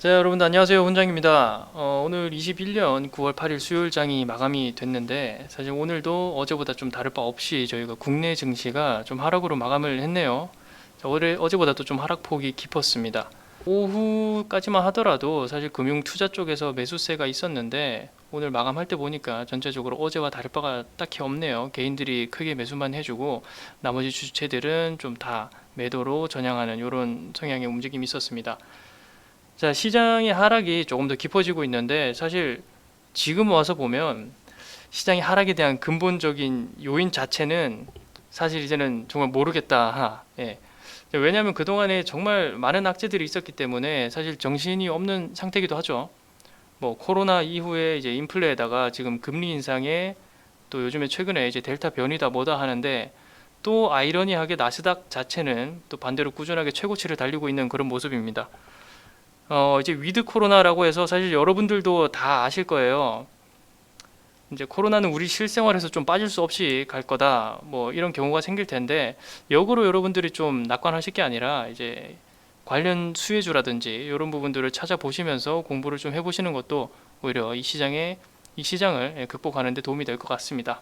자, 여러분들 안녕하세요. 훈장입니다. 오늘 21년 9월 8일 수요일장이 마감이 됐는데 사실 오늘도 어제보다 좀 다를 바 없이 저희가 국내 증시가 좀 하락으로 마감을 했네요. 자, 어제보다도 좀 하락폭이 깊었습니다. 오후까지만 하더라도 사실 금융 투자 쪽에서 매수세가 있었는데 오늘 마감할 때 보니까 전체적으로 어제와 다를 바가 딱히 없네요. 개인들이 크게 매수만 해주고 나머지 주체들은 좀 다 매도로 전향하는 이런 성향의 움직임이 있었습니다. 자, 시장의 하락이 조금 더 깊어지고 있는데 사실 지금 와서 보면 시장의 하락에 대한 근본적인 요인 자체는 사실 이제는 정말 모르겠다. 예. 왜냐하면 그동안에 정말 많은 악재들이 있었기 때문에 사실 정신이 없는 상태이기도 하죠. 뭐 코로나 이후에 이제 인플레에다가 지금 금리 인상에 또 요즘에 최근에 이제 델타 변이다 뭐다 하는데 또 아이러니하게 나스닥 자체는 또 반대로 꾸준하게 최고치를 달리고 있는 그런 모습입니다. 이제 위드 코로나라고 해서 사실 여러분들도 다 아실 거예요. 이제 코로나는 우리 실생활에서 좀 빠질 수 없이 갈 거다. 뭐 이런 경우가 생길 텐데 역으로 여러분들이 좀 낙관하실 게 아니라 이제 관련 수혜주라든지 이런 부분들을 찾아보시면서 공부를 좀 해보시는 것도 오히려 이 시장을 극복하는 데 도움이 될 것 같습니다.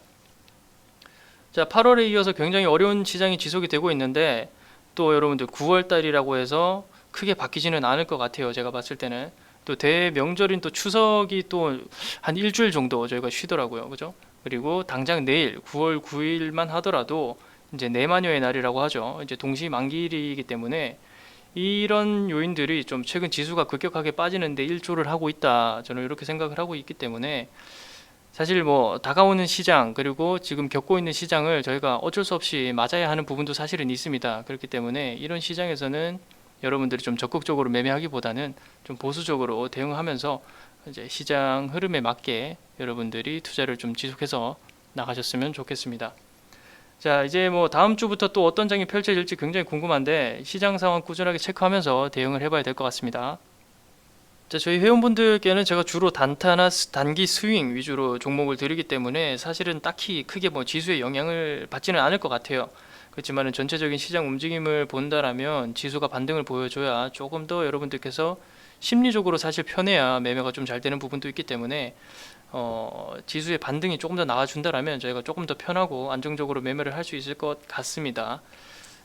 자, 8월에 이어서 굉장히 어려운 시장이 지속이 되고 있는데 또 여러분들 9월 달이라고 해서 크게 바뀌지는 않을 것 같아요. 제가 봤을 때는 또 대명절인 또 추석이 또 한 일주일 정도 저희가 쉬더라고요. 그죠? 그리고 당장 내일 9월 9일만 하더라도 이제 내마녀의 날이라고 하죠. 이제 동시만기일이기 때문에 이런 요인들이 좀 최근 지수가 급격하게 빠지는데 일조를 하고 있다. 저는 이렇게 생각을 하고 있기 때문에 사실 뭐 다가오는 시장 그리고 지금 겪고 있는 시장을 저희가 어쩔 수 없이 맞아야 하는 부분도 사실은 있습니다. 그렇기 때문에 이런 시장에서는 여러분들이 좀 적극적으로 매매하기보다는 좀 보수적으로 대응하면서 이제 시장 흐름에 맞게 여러분들이 투자를 좀 지속해서 나가셨으면 좋겠습니다. 자, 이제 뭐 다음 주부터 또 어떤 장이 펼쳐질지 굉장히 궁금한데 시장 상황 꾸준하게 체크하면서 대응을 해봐야 될 것 같습니다. 자, 저희 회원분들께는 제가 주로 단타나 단기 스윙 위주로 종목을 드리기 때문에 사실은 딱히 크게 뭐 지수에 영향을 받지는 않을 것 같아요. 그렇지만 전체적인 시장 움직임을 본다라면 지수가 반등을 보여줘야 조금 더 여러분들께서 심리적으로 사실 편해야 매매가 좀 잘 되는 부분도 있기 때문에 지수의 반등이 조금 더 나와준다라면 저희가 조금 더 편하고 안정적으로 매매를 할 수 있을 것 같습니다.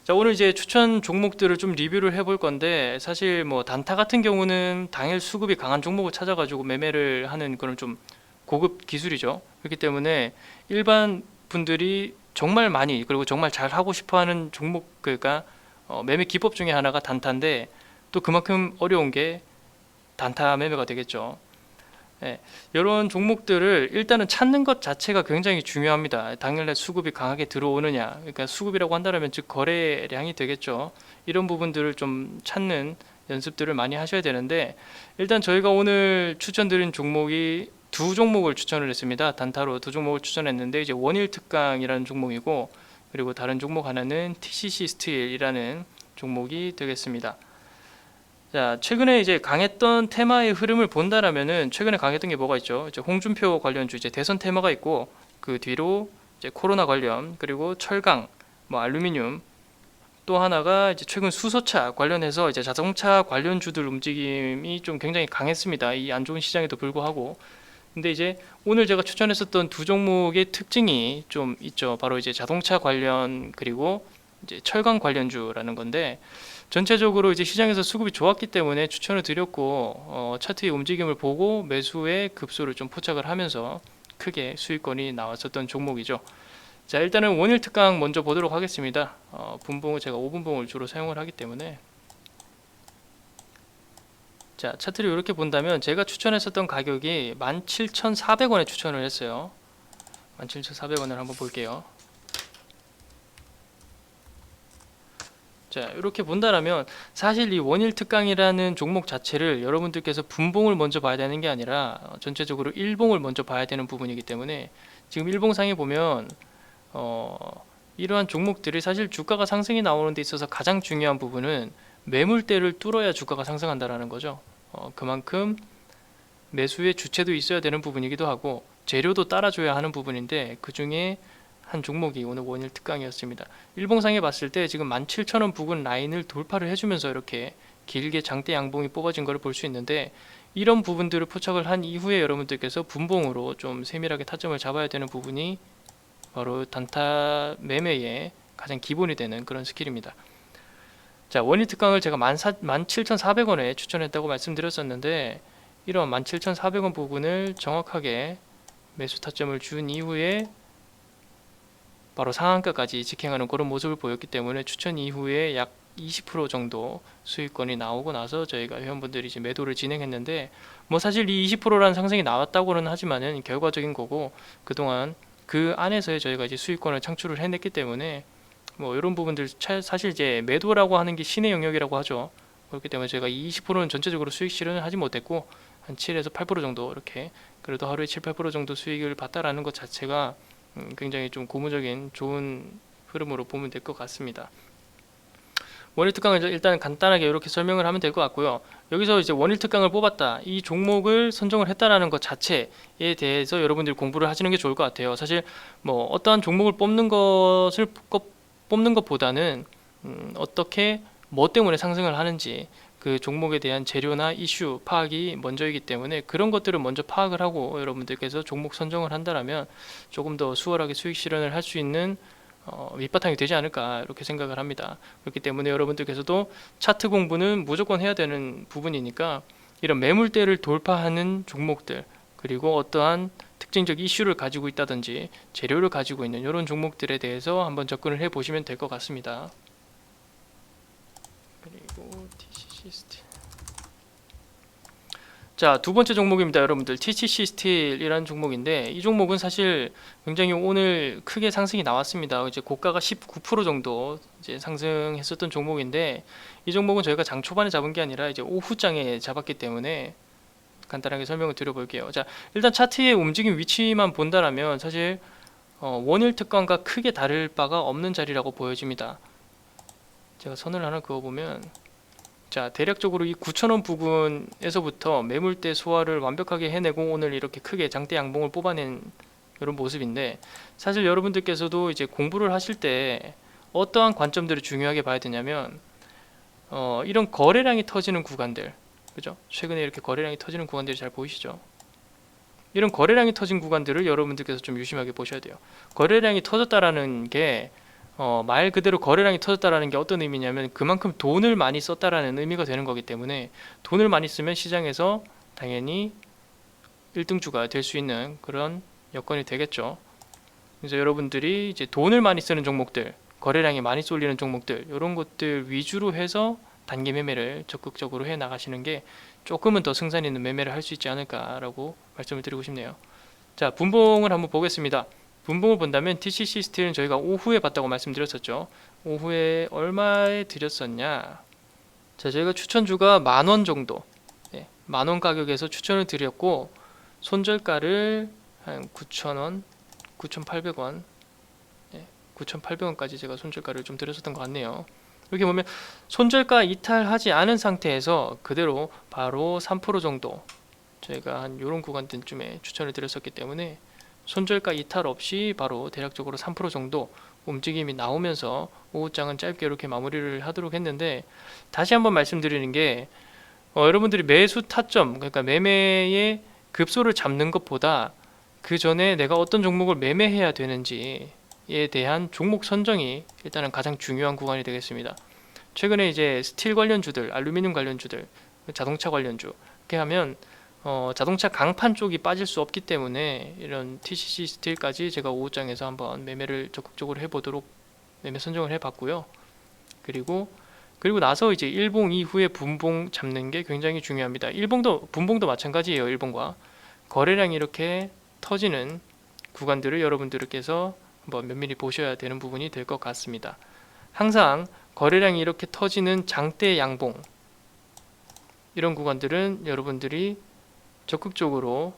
자, 오늘 이제 추천 종목들을 좀 리뷰를 해볼 건데 사실 뭐 단타 같은 경우는 당일 수급이 강한 종목을 찾아가지고 매매를 하는 그런 좀 고급 기술이죠. 그렇기 때문에 일반 분들이 정말 많이 그리고 정말 잘 하고 싶어하는 종목 그러니까 매매 기법 중에 하나가 단타인데 또 그만큼 어려운 게 단타 매매가 되겠죠. 네, 이런 종목들을 일단은 찾는 것 자체가 굉장히 중요합니다. 당일날 수급이 강하게 들어오느냐, 그러니까 수급이라고 한다면 즉 거래량이 되겠죠. 이런 부분들을 좀 찾는 연습들을 많이 하셔야 되는데 일단 저희가 오늘 추천드린 종목이 두 종목을 추천을 했습니다. 단타로 두 종목을 추천했는데 이제 원일 특강이라는 종목이고 그리고 다른 종목 하나는 TCC 스틸이라는 종목이 되겠습니다. 자, 최근에 이제 강했던 테마의 흐름을 본다라면은 최근에 강했던 게 뭐가 있죠? 이제 홍준표 관련주 이제 대선 테마가 있고 그 뒤로 이제 코로나 관련 그리고 철강, 뭐 알루미늄 또 하나가 이제 최근 수소차 관련해서 이제 자동차 관련주들 움직임이 좀 굉장히 강했습니다. 이 안 좋은 시장에도 불구하고. 근데 이제 오늘 제가 추천했었던 두 종목의 특징이 좀 있죠. 바로 이제 자동차 관련 그리고 이제 철강 관련주라는 건데 전체적으로 이제 시장에서 수급이 좋았기 때문에 추천을 드렸고 차트의 움직임을 보고 매수의 급소를 좀 포착을 하면서 크게 수익권이 나왔었던 종목이죠. 자, 일단은 원일 특강 먼저 보도록 하겠습니다. 분봉을 제가 5분봉을 주로 사용을 하기 때문에 자, 차트를 이렇게 본다면 제가 추천했었던 가격이 17,400원에 추천을 했어요. 17,400원을 한번 볼게요. 자, 이렇게 본다라면 사실 이 원일 특강이라는 종목 자체를 여러분들께서 분봉을 먼저 봐야 되는 게 아니라 전체적으로 일봉을 먼저 봐야 되는 부분이기 때문에 지금 일봉상에 보면 이러한 종목들이 사실 주가가 상승이 나오는 데 있어서 가장 중요한 부분은 매물대를 뚫어야 주가가 상승한다라는 거죠. 그만큼 매수의 주체도 있어야 되는 부분이기도 하고 재료도 따라줘야 하는 부분인데 그 중에 한 종목이 오늘 원일 특강이었습니다. 일봉상에 봤을 때 지금 17,000원 부근 라인을 돌파를 해주면서 이렇게 길게 장대 양봉이 뽑아진 것을 볼 수 있는데, 이런 부분들을 포착을 한 이후에 여러분들께서 분봉으로 좀 세밀하게 타점을 잡아야 되는 부분이 바로 단타 매매의 가장 기본이 되는 그런 스킬입니다. 자, 원일 특강을 제가 17,400원에 추천했다고 말씀드렸었는데, 이런 17,400원 부분을 정확하게 매수 타점을 준 이후에 바로 상한가까지 직행하는 그런 모습을 보였기 때문에 추천 이후에 약 20% 정도 수익권이 나오고 나서 저희가 회원분들이 이제 매도를 진행했는데, 뭐 사실 이 20%라는 상승이 나왔다고는 하지만은 결과적인 거고, 그동안 그 안에서의 저희가 이제 수익권을 창출을 해냈기 때문에 뭐 이런 부분들 사실 이제 매도라고 하는 게 신의 영역이라고 하죠. 그렇기 때문에 제가 이 20%는 전체적으로 수익 실현을 하지 못했고, 한 7에서 8% 정도 이렇게 그래도 하루에 7, 8% 정도 수익을 봤다라는 것 자체가 굉장히 좀 고무적인 좋은 흐름으로 보면 될 것 같습니다. 원일 특강을 일단 간단하게 이렇게 설명을 하면 될 것 같고요. 여기서 이제 원일 특강을 뽑았다, 이 종목을 선정을 했다라는 것 자체에 대해서 여러분들이 공부를 하시는 게 좋을 것 같아요. 사실 뭐 어떠한 종목을 뽑는 것보다는 어떻게 뭐 때문에 상승을 하는지 그 종목에 대한 재료나 이슈 파악이 먼저이기 때문에 그런 것들을 먼저 파악을 하고 여러분들께서 종목 선정을 한다라면 조금 더 수월하게 수익 실현을 할 수 있는 밑바탕이 되지 않을까 이렇게 생각을 합니다. 그렇기 때문에 여러분들께서도 차트 공부는 무조건 해야 되는 부분이니까 이런 매물대를 돌파하는 종목들, 그리고 어떠한 특징적 이슈를 가지고 있다든지 재료를 가지고 있는 이런 종목들에 대해서 한번 접근을 해 보시면 될 것 같습니다. 그리고 TCC 스틸. 자, 두 번째 종목입니다, 여러분들. TCC 스틸이라는 종목인데, 이 종목은 사실 굉장히 오늘 크게 상승이 나왔습니다. 이제 고가가 19% 정도 이제 상승했었던 종목인데, 이 종목은 저희가 장 초반에 잡은 게 아니라 이제 오후장에 잡았기 때문에 간단하게 설명을 드려볼게요. 자, 일단 차트의 움직임 위치만 본다라면 사실 원일 특강과 크게 다를 바가 없는 자리라고 보여집니다. 제가 선을 하나 그어보면, 자, 대략적으로 이 9,000원 부근에서부터 매물대 소화를 완벽하게 해내고 오늘 이렇게 크게 장대 양봉을 뽑아낸 이런 모습인데, 사실 여러분들께서도 이제 공부를 하실 때 어떠한 관점들을 중요하게 봐야 되냐면 이런 거래량이 터지는 구간들, 그죠? 최근에 이렇게 거래량이 터지는 구간들이 잘 보이시죠? 이런 거래량이 터진 구간들을 여러분들께서 좀 유심하게 보셔야 돼요. 거래량이 터졌다라는 게 말 그대로 거래량이 터졌다라는 게 어떤 의미냐면 그만큼 돈을 많이 썼다라는 의미가 되는 거기 때문에, 돈을 많이 쓰면 시장에서 당연히 1등주가 될 수 있는 그런 여건이 되겠죠. 그래서 여러분들이 이제 돈을 많이 쓰는 종목들, 거래량이 많이 쏠리는 종목들, 이런 것들 위주로 해서 단기 매매를 적극적으로 해 나가시는 게 조금은 더 승산 있는 매매를 할 수 있지 않을까라고 말씀을 드리고 싶네요. 자, 분봉을 한번 보겠습니다. 분봉을 본다면 TCC 스틸은 저희가 오후에 봤다고 말씀드렸었죠. 오후에 얼마에 드렸었냐? 자, 저희가 추천주가 10,000원 정도, 10,000원 가격에서 추천을 드렸고, 손절가를 한 9,000원, 9,800원, 9,800원까지 제가 손절가를 좀 드렸었던 것 같네요. 이렇게 보면 손절가 이탈하지 않은 상태에서 그대로 바로 3% 정도 저희가 한 이런 구간쯤에 추천을 드렸었기 때문에 손절가 이탈 없이 바로 대략적으로 3% 정도 움직임이 나오면서 오후장은 짧게 이렇게 마무리를 하도록 했는데, 다시 한번 말씀드리는 게 여러분들이 매수 타점, 그러니까 매매의 급소를 잡는 것보다 그 전에 내가 어떤 종목을 매매해야 되는지에 대한 종목 선정이 일단은 가장 중요한 구간이 되겠습니다. 최근에 이제 스틸 관련주들, 알루미늄 관련주들, 자동차 관련주 이렇게 하면 자동차 강판 쪽이 빠질 수 없기 때문에 이런 TCC 스틸까지 제가 오후장에서 한번 매매를 적극적으로 해보도록 매매 선정을 해봤고요. 그리고 나서 이제 일봉 이후에 분봉 잡는 게 굉장히 중요합니다. 분봉도 마찬가지예요. 일봉과 거래량이 이렇게 터지는 구간들을 여러분들께서 한번 면밀히 보셔야 되는 부분이 될 것 같습니다. 항상 거래량이 이렇게 터지는 장대 양봉, 이런 구간들은 여러분들이 적극적으로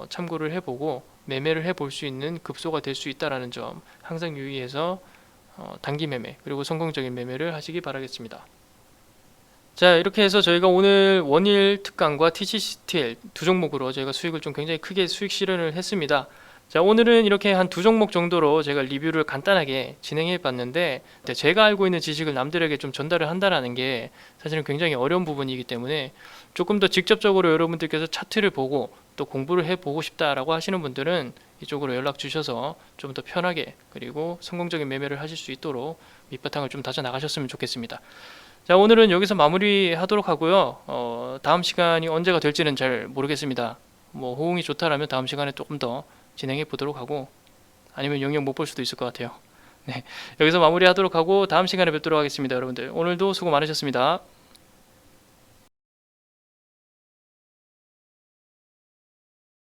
참고를 해보고 매매를 해볼 수 있는 급소가 될 수 있다는 점 항상 유의해서 단기 매매 그리고 성공적인 매매를 하시기 바라겠습니다. 자, 이렇게 해서 저희가 오늘 원일 특강과 TCC 스틸 두 종목으로 저희가 수익을 좀 굉장히 크게 수익 실현을 했습니다. 자, 오늘은 이렇게 한 두 종목 정도로 제가 리뷰를 간단하게 진행해 봤는데, 제가 알고 있는 지식을 남들에게 좀 전달을 한다는 게 사실은 굉장히 어려운 부분이기 때문에 조금 더 직접적으로 여러분들께서 차트를 보고 또 공부를 해 보고 싶다라고 하시는 분들은 이쪽으로 연락 주셔서 좀 더 편하게 그리고 성공적인 매매를 하실 수 있도록 밑바탕을 좀 다져 나가셨으면 좋겠습니다. 자, 오늘은 여기서 마무리 하도록 하고요. 다음 시간이 언제가 될지는 잘 모르겠습니다. 뭐 호응이 좋다라면 다음 시간에 조금 더 진행해 보도록 하고, 아니면 영영 못 볼 수도 있을 것 같아요. 네, 여기서 마무리하도록 하고 다음 시간에 뵙도록 하겠습니다. 여러분들 오늘도 수고 많으셨습니다.